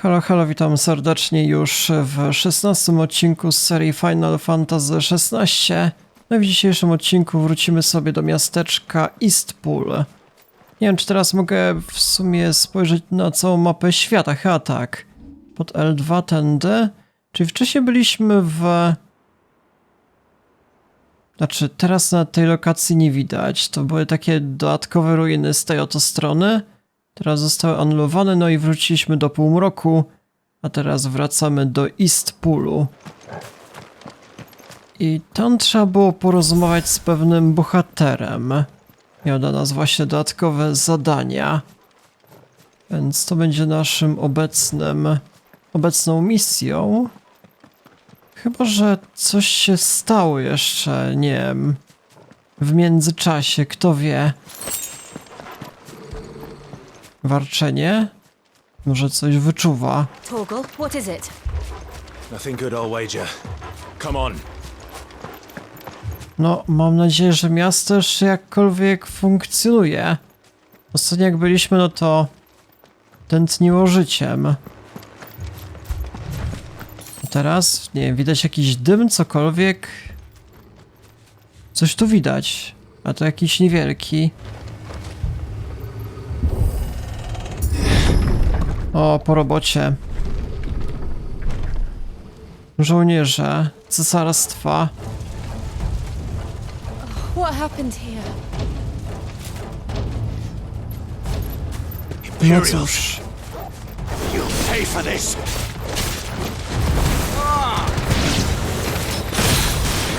Halo, halo, witam serdecznie już w 16 odcinku z serii Final Fantasy XVI. No i w dzisiejszym odcinku wrócimy sobie do miasteczka Eastpool. Nie wiem, czy teraz mogę w sumie spojrzeć na całą mapę świata, chyba tak. Pod L2 tędy. Czyli wcześniej byliśmy w... Znaczy, teraz na tej lokacji nie widać. To były takie dodatkowe ruiny z tej oto strony. Teraz zostały anulowane, no i wróciliśmy do półmroku, a teraz wracamy do Eastpoolu. I tam trzeba było porozmawiać z pewnym bohaterem. Miał dla nas właśnie dodatkowe zadania. Więc to będzie naszym obecną misją. Chyba że coś się stało jeszcze, nie wiem, w międzyczasie, kto wie. Warczenie? Może coś wyczuwa. Torgal, what is it? Nothing good, I'll wager. Come on. No, mam nadzieję, że miasto jeszcze jakkolwiek funkcjonuje. Ostatnio jak byliśmy, no to tętniło życiem. A teraz, nie wiem, widać jakiś dym, cokolwiek. Coś tu widać, a to jakiś niewielki. O, po robocie. Żołnierze cesarstwa. What happened here? No cóż. You'll pay for this.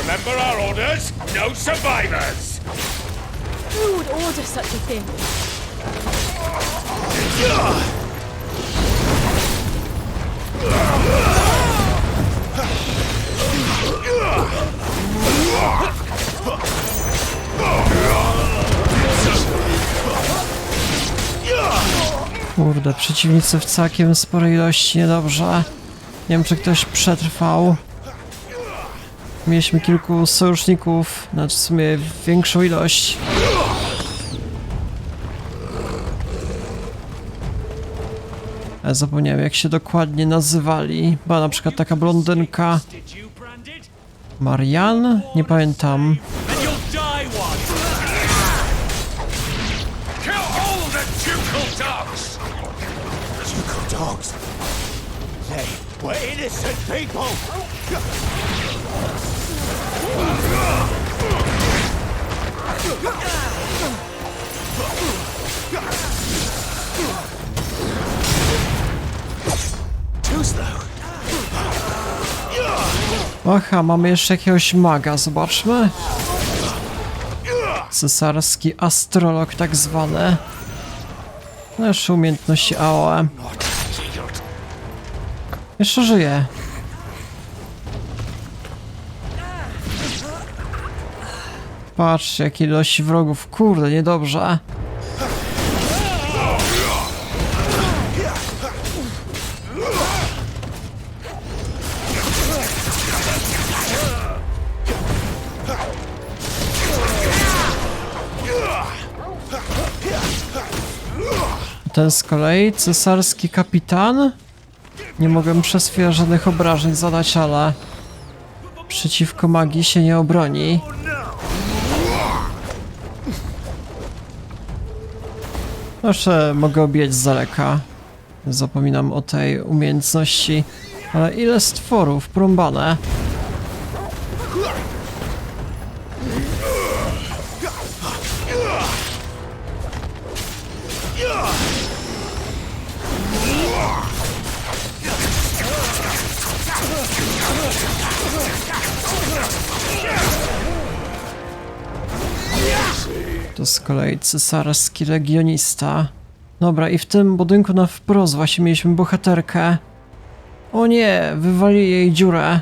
Remember our orders? No survivors. Who would order such a thing? Kurde, przeciwnicy w całkiem sporej ilości, niedobrze. Nie wiem, czy ktoś przetrwał. Mieliśmy kilku sojuszników, znaczy w sumie większą ilość. Ale zapomniałem, jak się dokładnie nazywali. Była na przykład taka blondynka. Marian? Nie pamiętam. Dogs. They were innocent people. Too slow. Aha, mamy jeszcze jakiegoś maga, zobaczmy. Cesarski astrolog tak zwany. No jeszcze umiejętności AOE. Jeszcze żyje. Patrzcie, jakie ilości wrogów. Kurde, niedobrze. Ten z kolei, cesarski kapitan. Nie mogę przez chwilę żadnych obrażeń zadać, ale przeciwko magii się nie obroni. Jeszcze mogę obijać z daleka. Zapominam o tej umiejętności. Ale ile stworów, porąbane. To z kolei cesarski legionista. Dobra, i w tym budynku na wprost właśnie mieliśmy bohaterkę. O nie, wywali jej dziurę.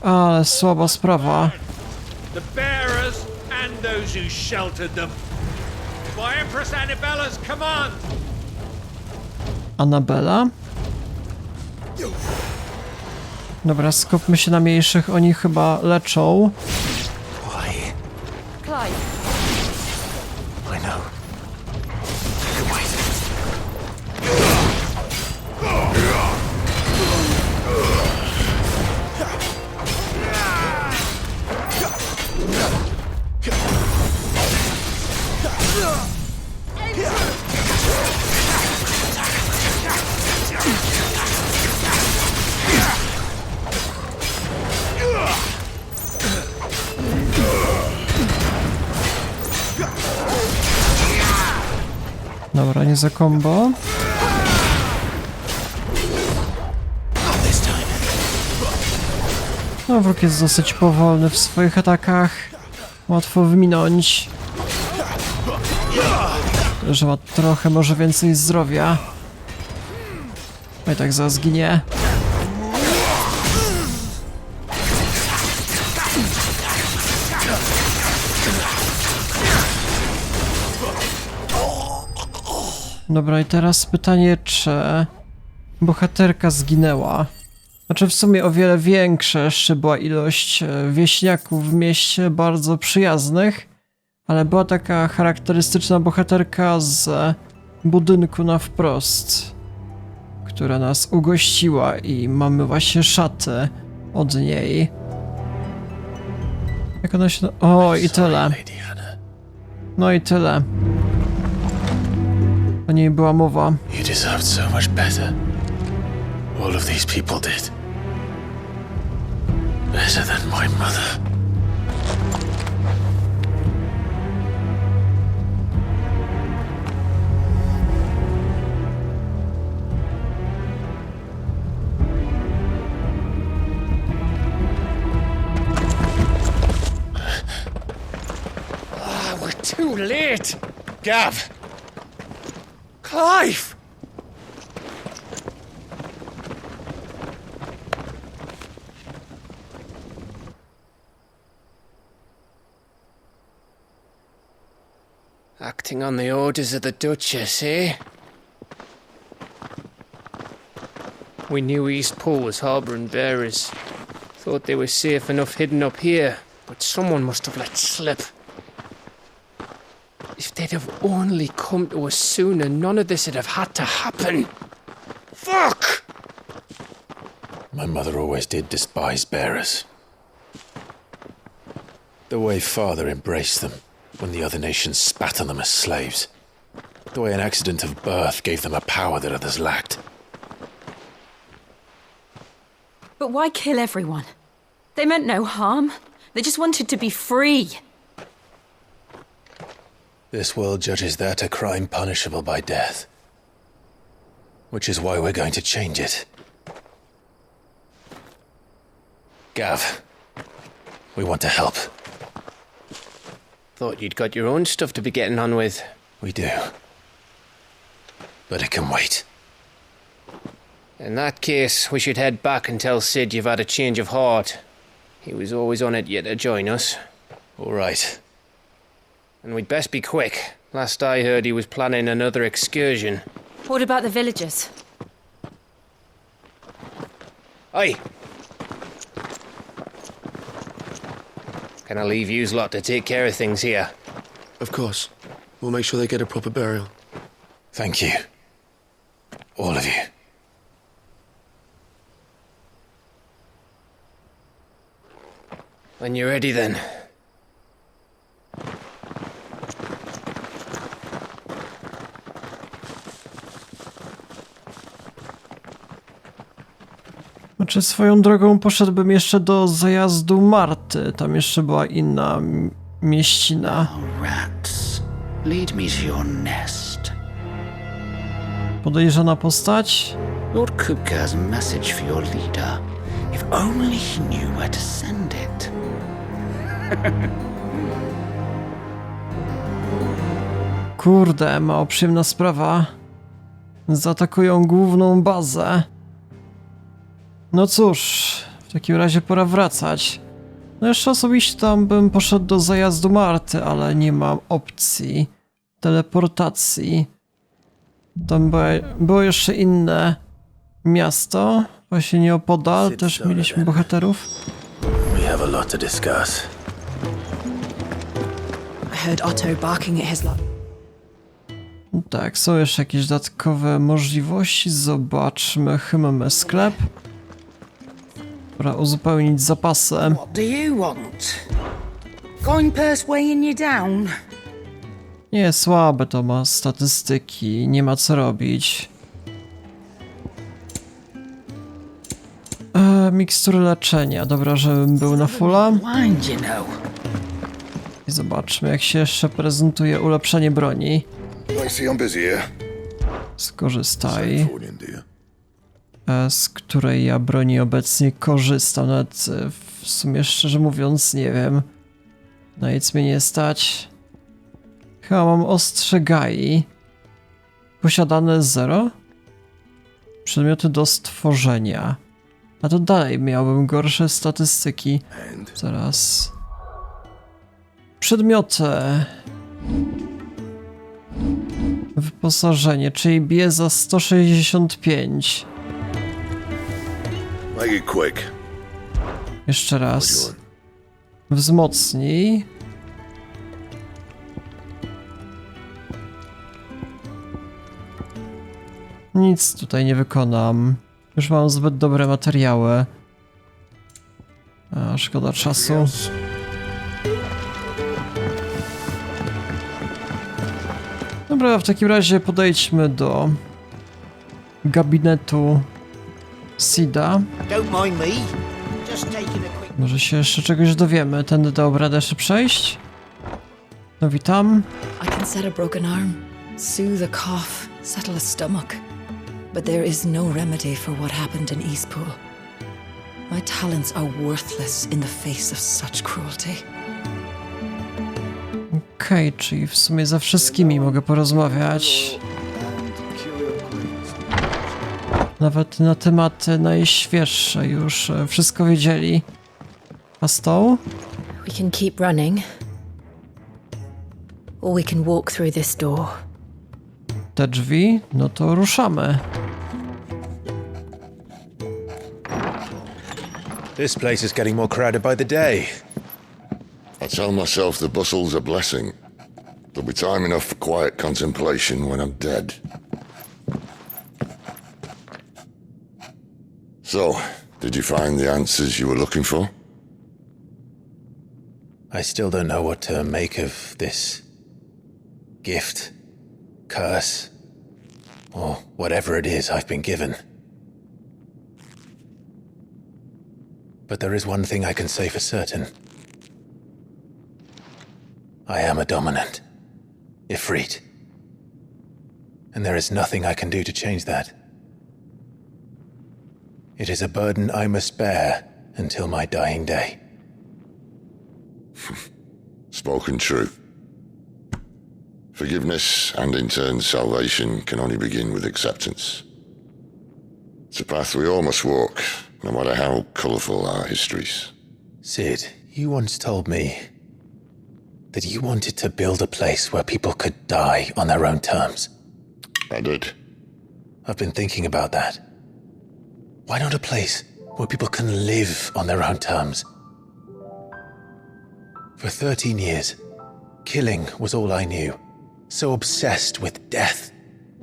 Ale słaba sprawa. The bearers and those who sheltered them. By Empress Annabella's command. Annabella? Dobra, skupmy się na mniejszych, oni chyba leczą. Clive. I know. Dobra, nie za combo. No, wróg jest dosyć powolny w swoich atakach. Łatwo wyminąć. Że ma trochę może więcej zdrowia. No i tak zaraz ginie. Dobra, i teraz pytanie, czy bohaterka zginęła? Znaczy w sumie o wiele większa jeszcze była ilość wieśniaków w mieście, bardzo przyjaznych, ale była taka charakterystyczna bohaterka z budynku na wprost, która nas ugościła i mamy właśnie szaty od niej. Jak ona się... O, i tyle. No i tyle. O niej była mowa. You deserved so much better. All of these people did. Better than my mother. We're too late. Gav! Clive! Acting on the orders of the Duchess, eh? We knew Eastpool was harbouring bearers. Thought they were safe enough hidden up here, but someone must have let slip. If they'd have only come to us sooner, none of this would have had to happen. Fuck! My mother always did despise bearers. The way father embraced them when the other nations spat on them as slaves. The way an accident of birth gave them a power that others lacked. But why kill everyone? They meant no harm. They just wanted to be free. This world judges that a crime punishable by death. Which is why we're going to change it. Gav, we want to help. Thought you'd got your own stuff to be getting on with. We do. But it can wait. In that case, we should head back and tell Sid you've had a change of heart. He was always on it yet to join us. All right. And we'd best be quick. Last I heard he was planning another excursion. What about the villagers? Aye. Can I leave yous lot to take care of things here? Of course. We'll make sure they get a proper burial. Thank you. All of you. When you're ready then. Znaczy swoją drogą poszedłbym jeszcze do zajazdu Marty. Tam jeszcze była inna mieścina. Rats, lead me to your nest. Podejrzana postać? Lord Kupka has a message for your leader. If only he knew where to send it. Kurde, mało przyjemna sprawa. Zaatakują główną bazę. No cóż, w takim razie pora wracać. No jeszcze osobiście tam bym poszedł do zajazdu Marty, ale nie mam opcji teleportacji. Tam było jeszcze inne miasto, właśnie nieopodal, też mieliśmy bohaterów. We have a lot to discuss. I heard Otto barking at his lot. Tak, są jeszcze jakieś dodatkowe możliwości. Zobaczmy, chyba mamy sklep. Dobra, uzupełnić zapasem. What do you want? Coin purse weighing you down? Nie, słabe to ma statystyki, nie ma co robić. Mikstury leczenia, dobra, żebym był na fulla. Blind, you know. I zobaczmy, jak się jeszcze prezentuje ulepszenie broni. see I'm busy here. Skorzystaj. Forwarding, do you? Z której ja broni obecnie korzystam. Nawet w sumie, szczerze mówiąc, nie wiem. Na nic mnie nie stać. Chyba mam ostrzegai. Posiadane 0? Przedmioty do stworzenia. A to dalej miałbym gorsze statystyki. Zaraz. Przedmioty. Wyposażenie, czyli bije za 165. Make it quick. Jeszcze raz. Wzmocnij. Nic tutaj nie wykonam. Już mam zbyt dobre materiały. A, szkoda czasu. Dobra, w takim razie podejdźmy do gabinetu Sida. Don't mind me. Just taking a quick. Może się jeszcze czegoś dowiemy. Tędy da radę jeszcze przejść? No witam. I can set a broken arm, soothe a cough, settle a stomach. But there is no remedy for what happened in Eastpool. My talents are worthless in the face of such cruelty. Okej, czyli w sumie ze wszystkimi mogę porozmawiać. Nawet na tematy najświeższe już wszystko wiedzieli. A stoł? We can keep running. Or we can walk through this door. Te drzwi? No to ruszamy. This place is getting more crowded by the day. I tell myself the bustle's a blessing. There'll be time enough for quiet contemplation when I'm dead. So, did you find the answers you were looking for? I still don't know what to make of this gift, curse, or whatever it is I've been given. But there is one thing I can say for certain. I am a dominant, Ifrit. And there is nothing I can do to change that. It is a burden I must bear until my dying day. Spoken true. Forgiveness and in turn salvation can only begin with acceptance. It's a path we all must walk, no matter how colourful our histories. Sid, you once told me that you wanted to build a place where people could die on their own terms. I did. I've been thinking about that. Why not a place where people can live on their own terms? For 13 years, killing was all I knew. So obsessed with death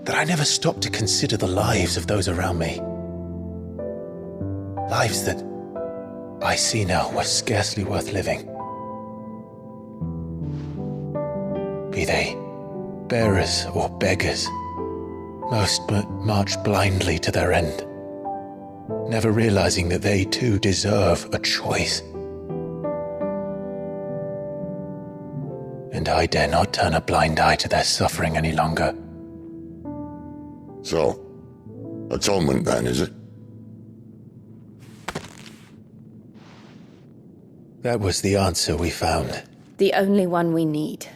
that I never stopped to consider the lives of those around me. Lives that I see now were scarcely worth living. Be they bearers or beggars, most march blindly to their end, never realizing that they too deserve a choice. And I dare not turn a blind eye to their suffering any longer. So, atonement then, is it? That was the answer we found. The only one we need.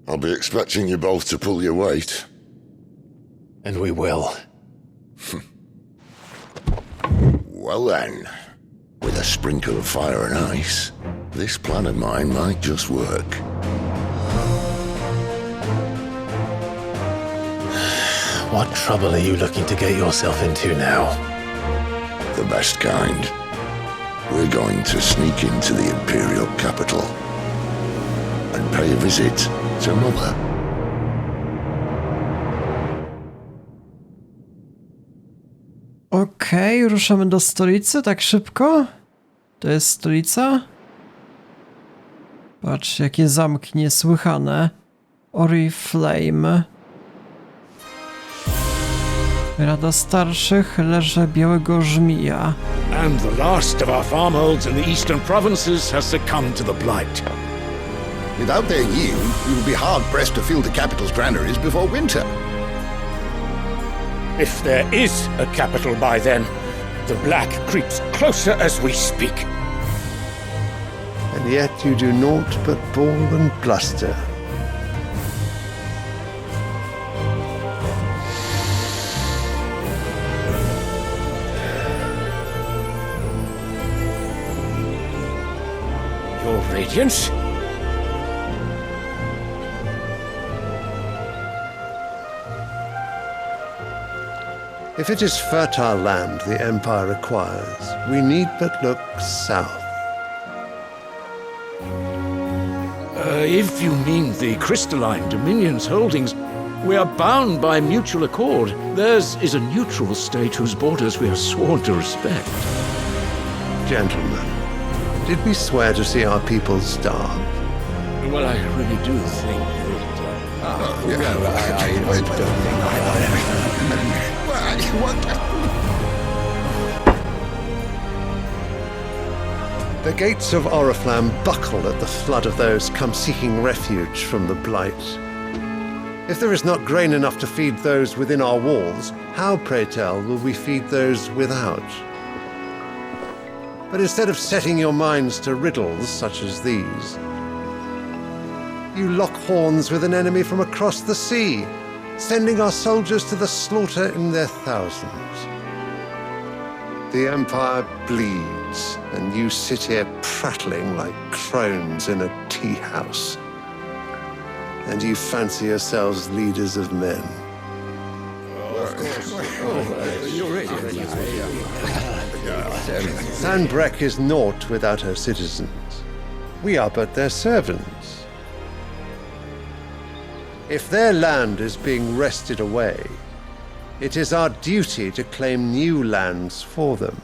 I'll be expecting you both to pull your weight. And we will. Well then, with a sprinkle of fire and ice, this plan of mine might just work. What trouble are you looking to get yourself into now? The best kind. We're going to sneak into the Imperial capital and pay a visit to Mother. Okej, ruszamy do stolicy tak szybko? To jest stolica? Patrz, jakie zamki niesłychane. Oriflame. Rada Starszych, Leże Białego Żmija. And the last of our farmholds in the eastern provinces has succumbed to the blight. Without their yield, we will be hard-pressed to fill the capital's granaries before winter. If there is a capital by then, the black creeps closer as we speak. And yet you do naught but bawl and bluster. Your Radiance? If it is fertile land the Empire requires, we need but look south. If you mean the crystalline Dominion's holdings, we are bound by mutual accord. Theirs is a neutral state whose borders we are sworn to respect. Gentlemen, did we swear to see our people starve? Well, I really do think The gates of Oriflamme buckle at the flood of those come seeking refuge from the Blight. If there is not grain enough to feed those within our walls, how, pray tell, will we feed those without? But instead of setting your minds to riddles such as these, you lock horns with an enemy from across the sea, sending our soldiers to the slaughter in their thousands. The Empire bleeds, and you sit here prattling like crones in a tea-house. And you fancy yourselves leaders of men. Sandbreck is naught without her citizens. We are but their servants. If their land is being wrested away, it is our duty to claim new lands for them.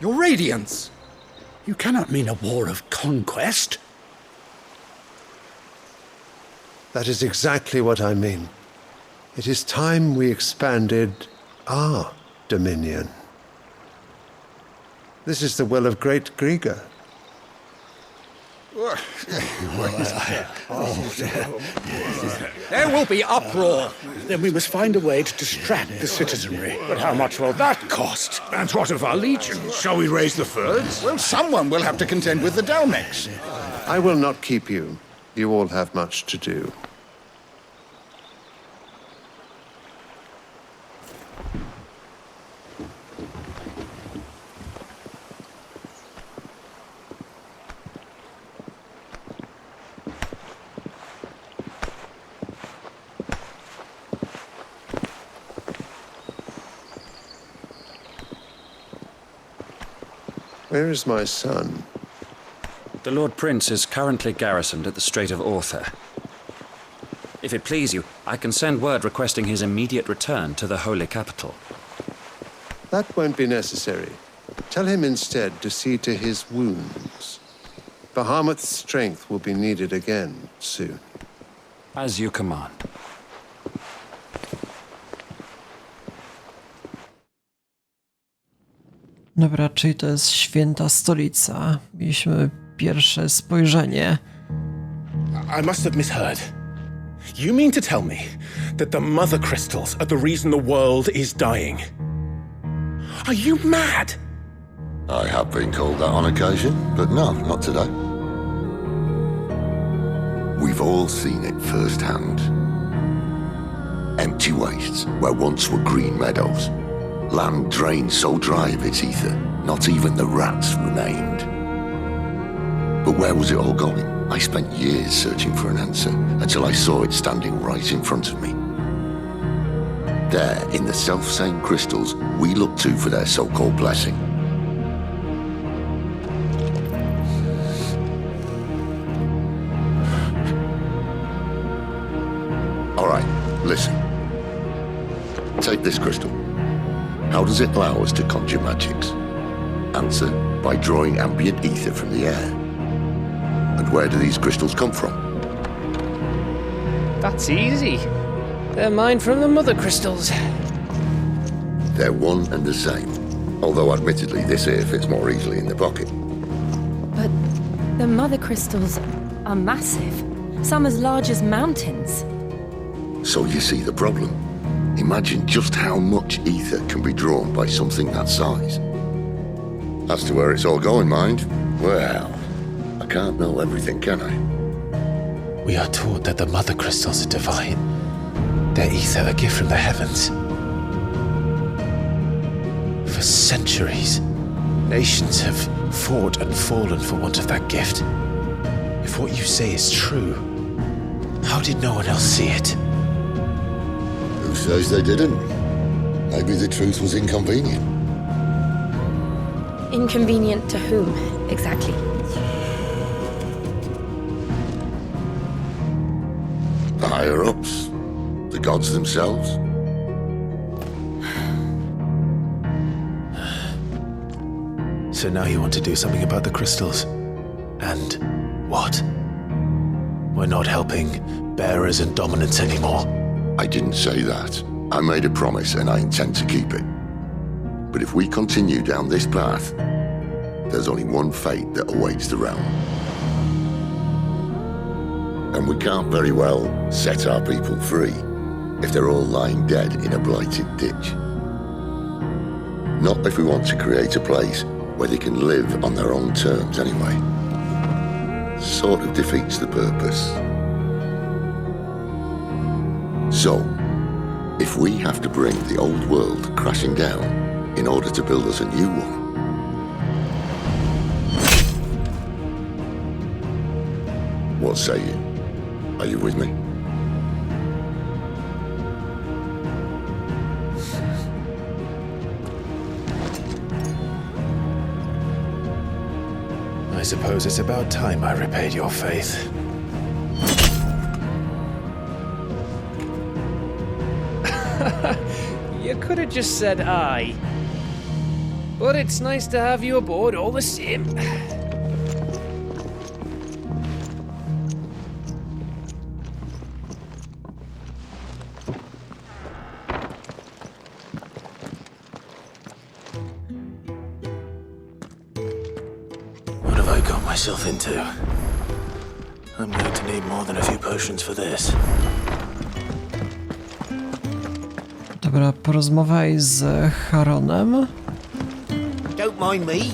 Your Radiance! You cannot mean a war of conquest. That is exactly what I mean. It is time we expanded our dominion. This is the will of great Grieger. There will be uproar. Then we must find a way to distract the citizenry. But how much will that cost? And what of our legions? Shall we raise the furs? Well, someone will have to contend with the Dalmex. I will not keep you. You all have much to do. Where is my son? The Lord Prince is currently garrisoned at the Strait of Arthur. If it please you, I can send word requesting his immediate return to the Holy Capital. That won't be necessary. Tell him instead to see to his wounds. Bahamut's strength will be needed again soon. As you command. Dobra, czyli to jest święta stolica. Mieliśmy pierwsze spojrzenie. I must have misheard. You mean to tell me that the mother crystals are the reason the world is dying? Are you mad? I have been called that on occasion, but no, not today. We've all seen it firsthand. Empty wastes where once were green meadows. Land drained so dry of its ether, not even the rats remained. But where was it all going? I spent years searching for an answer, until I saw it standing right in front of me. There, in the self-same crystals we look to for their so-called blessing. All right, listen. Take this crystal. How does it allow us to conjure magics? Answer, by drawing ambient ether from the air. And where do these crystals come from? That's easy. They're mined from the mother crystals. They're one and the same. Although admittedly this here fits more easily in the pocket. But The mother crystals are massive, some as large as mountains. So you see the problem. Imagine just how much ether can be drawn by something that size. As to where it's all going, mind, well, I can't know everything, can I? We are taught that the mother crystals are divine. Their ether a gift from the heavens. For centuries, nations have fought and fallen for want of that gift. If what you say is true, how did no one else see it? Who says they didn't? Maybe the truth was inconvenient. Inconvenient to whom, exactly? The higher-ups, the gods themselves. So now you want to do something about the crystals? And what? We're not helping bearers and dominants anymore. I didn't say that. I made a promise and I intend to keep it. But if we continue down this path, there's only one fate that awaits the realm. And we can't very well set our people free if they're all lying dead in a blighted ditch. Not if we want to create a place where they can live on their own terms anyway. Sort of defeats the purpose. So, if we have to bring the old world crashing down in order to build us a new one, what say you? Are you with me? I suppose it's about time I repaid your faith. You could have just said aye. But it's nice to have you aboard all the same. What have I got myself into? I'm going to need more than a few potions for this. Dobra, porozmawiaj z Haronem. Don't mind me.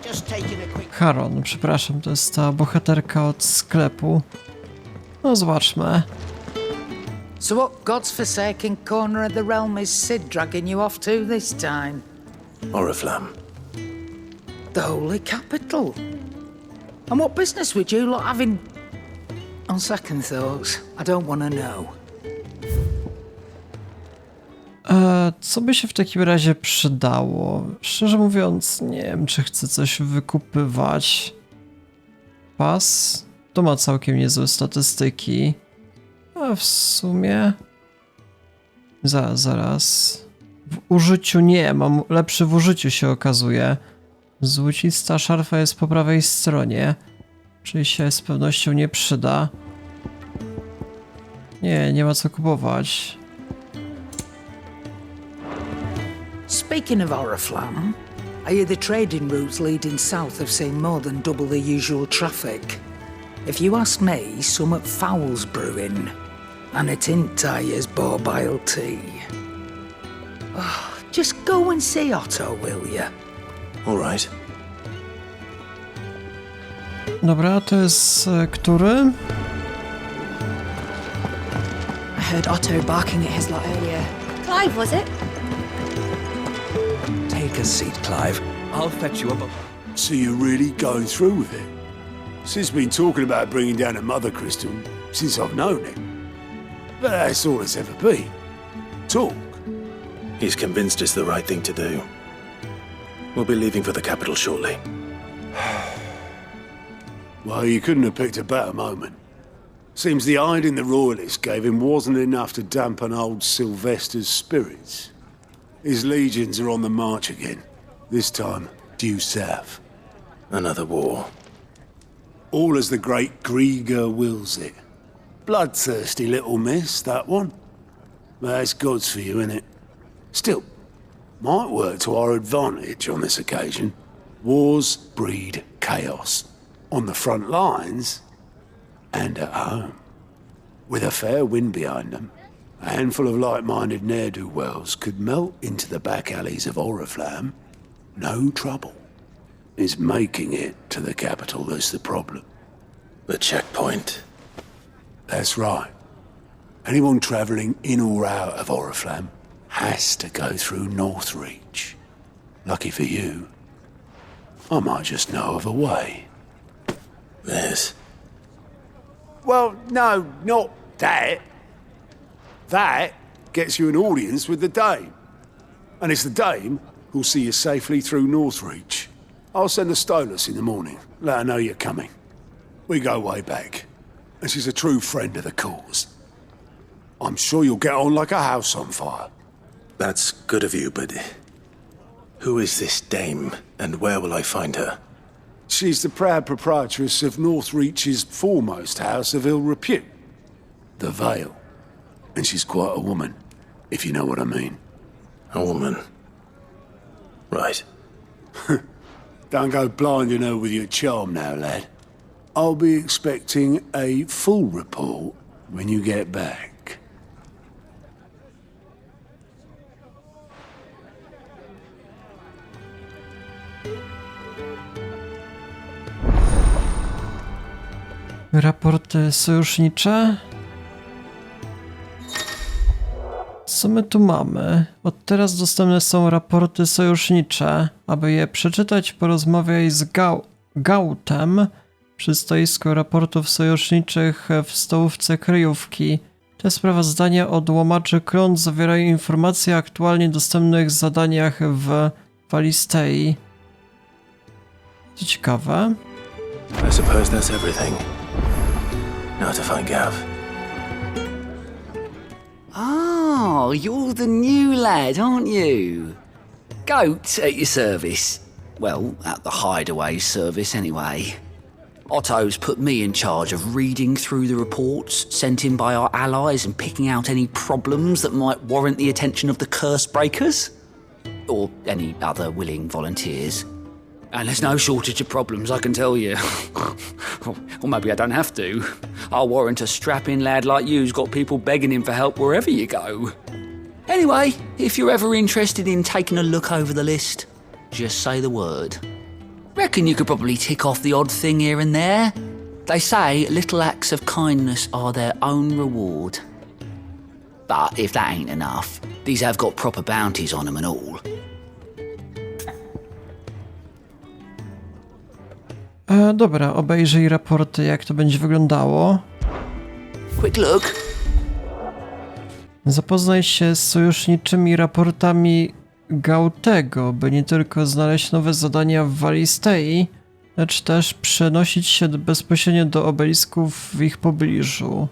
Just taking a quick... Haron, przepraszam, to jest ta bohaterka od sklepu. No zobaczmy. So what god's-forsaken corner of the realm is Sid dragging you off to this time? Oriflamme. The holy capital. And what business would you lot have in... On second thoughts, I don't want to know. Co by się w takim razie przydało? Szczerze mówiąc, nie wiem, czy chcę coś wykupywać. Pas? To ma całkiem niezłe statystyki. A w sumie... Zaraz. W użyciu nie, mam lepszy w użyciu się okazuje. Złocista szarfa jest po prawej stronie. Czyli się z pewnością nie przyda. Nie ma co kupować. Speaking of Oriflamme, I hear the trading routes leading south have seen more than double the usual traffic. If you ask me, somewhat foul's brewing. And it ain't Tyre's borbile tea. Oh, just go and see Otto, will you? All right. Dobra, to jest który? I heard Otto barking at his lot earlier. Clive, was it? Take a seat, Clive. I'll fetch you up. So you're really going through with it? Sid's been talking about bringing down a mother crystal since I've known him. But that's all it's ever been. Talk. He's convinced it's the right thing to do. We'll be leaving for the capital shortly. Well, you couldn't have picked a better moment. Seems the hiding the royalists gave him wasn't enough to dampen old Sylvester's spirits. His legions are on the march again, this time due south. Another war. All as the great Grieger wills it. Bloodthirsty little miss, that one. But that's God's for you, innit? Still, might work to our advantage on this occasion. Wars breed chaos. on the front lines and at home. With a fair wind behind them, a handful of like-minded ne'er-do-wells could melt into the back alleys of Oriflamme. No trouble. It's making it to the capital that's the problem. The checkpoint. That's right. Anyone travelling in or out of Oriflamme has to go through Northreach. Lucky for you, I might just know of a way. There's... Well, no, not that. That gets you an audience with the Dame. And it's the Dame who'll see you safely through Northreach. I'll send a Stolas in the morning, let her know you're coming. We go way back, and she's a true friend of the cause. I'm sure you'll get on like a house on fire. That's good of you, but... who is this dame, and where will I find her? She's the proud proprietress of Northreach's foremost house of ill repute, the Vale. And she's quite a woman, if you know what I mean. A woman? Right. Don't go blinding her with your charm now, lad. I'll be expecting a full report when you get back. Raporty sojusznicze. Co my tu mamy? Od teraz dostępne są raporty sojusznicze. Aby je przeczytać, porozmawiaj z Gautem przy stoisku raportów sojuszniczych w stołówce kryjówki. Te sprawozdania od łomaczy kląt zawierają informacje o aktualnie dostępnych zadaniach w Walistei. Co ciekawe. I suppose that's everything. Now to find Gav. Oh, you're the new lad, aren't you? Goat at your service. Well, at the hideaway service anyway. Otto's put me in charge of reading through the reports sent in by our allies and picking out any problems that might warrant the attention of the curse breakers. Or any other willing volunteers. And there's no shortage of problems, I can tell you. Or maybe I don't have to. I'll warrant a strapping lad like you's got people begging him for help wherever you go. Anyway, if you're ever interested in taking a look over the list, just say the word. Reckon you could probably tick off the odd thing here and there. They say little acts of kindness are their own reward. But if that ain't enough, these have got proper bounties on them and all. Dobra, obejrzyj raporty, jak to będzie wyglądało. Quick look. Zapoznaj się z sojuszniczymi raportami Gautego, by nie tylko znaleźć nowe zadania w Walistei, lecz też przenosić się bezpośrednio do obelisków w ich pobliżu.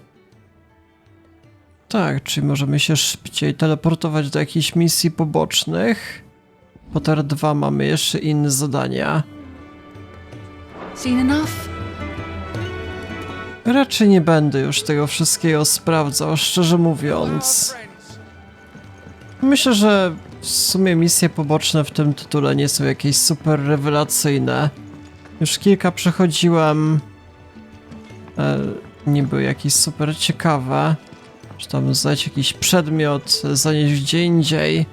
Tak, czyli możemy się szybciej teleportować do jakichś misji pobocznych. Po TR2 mamy jeszcze inne zadania. Seen enough? Raczej nie będę już tego wszystkiego sprawdzał, szczerze mówiąc. Myślę, że w sumie misje poboczne w tym tytule nie są jakieś super rewelacyjne. Już kilka przechodziłem. Nie były jakieś super ciekawe. Czy tam zdać jakiś przedmiot, zanieść gdzie indziej.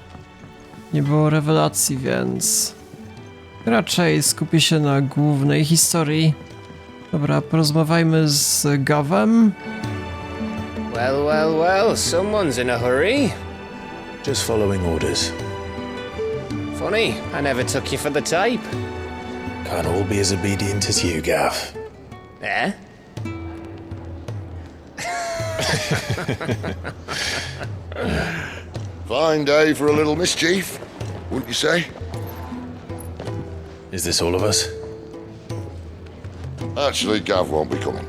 Nie było rewelacji, więc... raczej skupię się na głównej historii. Dobra, porozmawiajmy z Gavem. Well, well, well, someone's in a hurry. Just following orders. Funny, I never took you for the type. Can't all be as obedient as you, Gav. Eh? Fine day for a little mischief, wouldn't you say? Is this all of us? Actually, Gav won't be coming.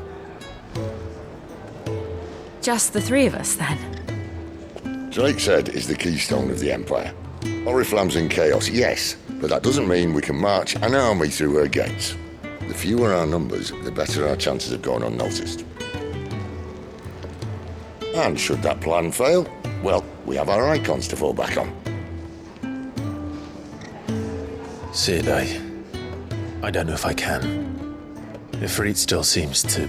Just the three of us, then? Drake's Head is the keystone of the Empire. Oriflamme's in chaos, yes, but that doesn't mean we can march an army through her gates. The fewer our numbers, the better our chances of going unnoticed. And should that plan fail, well, we have our icons to fall back on. Sid, I don't know if I can. Ifrit still seems to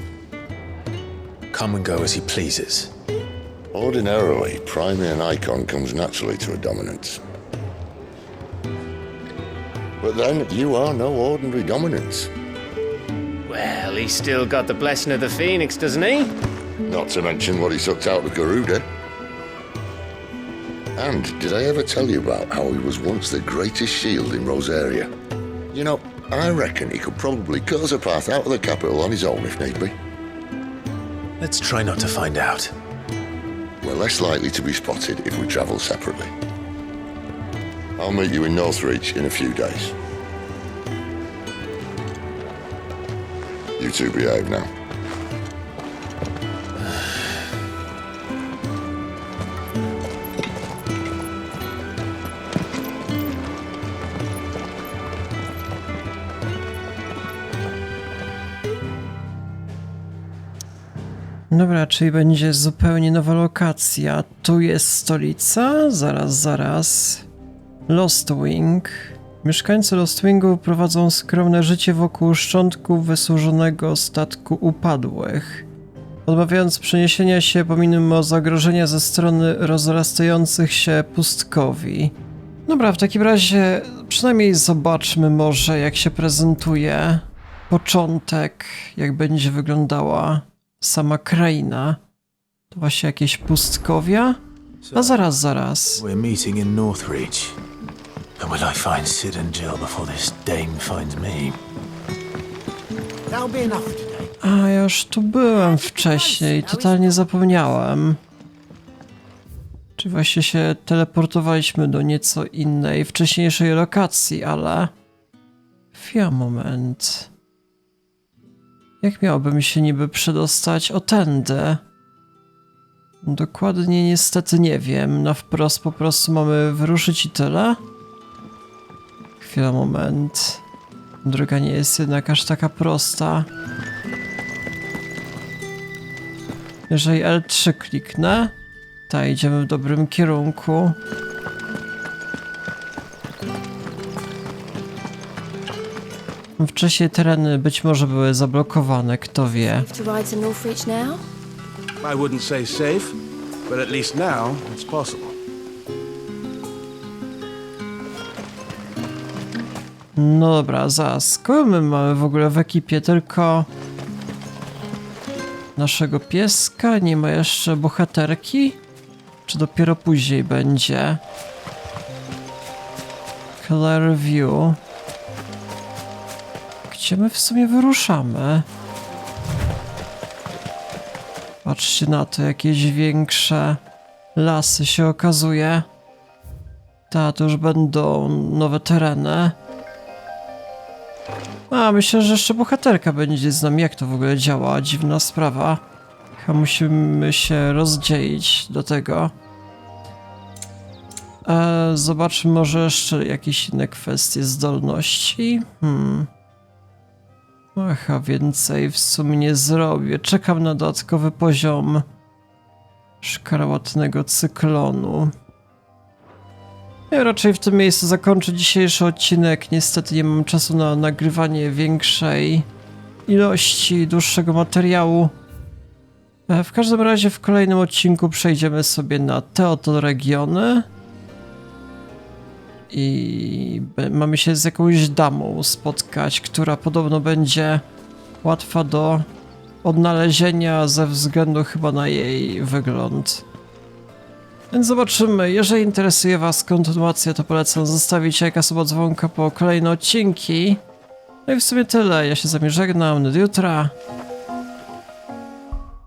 come and go as he pleases. Ordinarily, priming an icon comes naturally to a dominance. But then, you are no ordinary dominance. Well, he's still got the blessing of the Phoenix, doesn't he? Not to mention what he sucked out of Garuda. And did I ever tell you about how he was once the greatest shield in Rosaria? You know, I reckon he could probably cut us a path out of the capital on his own if need be. Let's try not to find out. We're less likely to be spotted if we travel separately. I'll meet you in Northreach in a few days. You two behave now. Dobra, czyli będzie zupełnie nowa lokacja. Tu jest stolica? Zaraz. Lost Wing. Mieszkańcy Lost Wingu prowadzą skromne życie wokół szczątków wysłużonego statku upadłych, odmawiając przeniesienia się pomimo zagrożenia ze strony rozrastających się pustkowi. Dobra, w takim razie przynajmniej zobaczmy może, jak się prezentuje początek, jak będzie wyglądała sama kraina. To właśnie jakieś pustkowia? A zaraz. We're meeting in Northreach. And will I find Sid and Jill before this dame finds me? That'll be enough today. A, ja już tu byłem wcześniej, totalnie zapomniałem. Czy właśnie się teleportowaliśmy do nieco innej, wcześniejszej lokacji, ale... Chwila, moment. Jak miałbym się niby przedostać o tędy? Dokładnie niestety nie wiem. Na wprost po prostu mamy wyruszyć i tyle? Chwila, moment. Droga nie jest jednak aż taka prosta. Jeżeli L3 kliknę, to idziemy w dobrym kierunku. Wcześniej tereny być może były zablokowane, kto wie. I wouldn't say safe, but at least now it's possible. No dobra, zaraz. Kogo my mamy w ogóle w ekipie? Tylko naszego pieska? Nie ma jeszcze bohaterki? Czy dopiero później będzie? Clear View. Gdzie my w sumie wyruszamy? Patrzcie na to, jakieś większe lasy się okazuje. To już będą nowe tereny. A, myślę, że jeszcze bohaterka będzie z nami. Jak to w ogóle działa? Dziwna sprawa. Chyba musimy się rozdzielić do tego. Zobaczmy może jeszcze jakieś inne kwestie zdolności. Aha, więcej w sumie nie zrobię. Czekam na dodatkowy poziom szkarłatnego cyklonu. Ja raczej w tym miejscu zakończę dzisiejszy odcinek. Niestety nie mam czasu na nagrywanie większej ilości dłuższego materiału. W każdym razie w kolejnym odcinku przejdziemy sobie na te oto regiony. I mamy się z jakąś damą spotkać, która podobno będzie łatwa do odnalezienia ze względu chyba na jej wygląd. Więc zobaczymy. Jeżeli interesuje Was kontynuacja, to polecam zostawić lajka, suba, dzwonka po kolejne odcinki. No i w sumie tyle. Ja się z wami żegnam. Do jutra.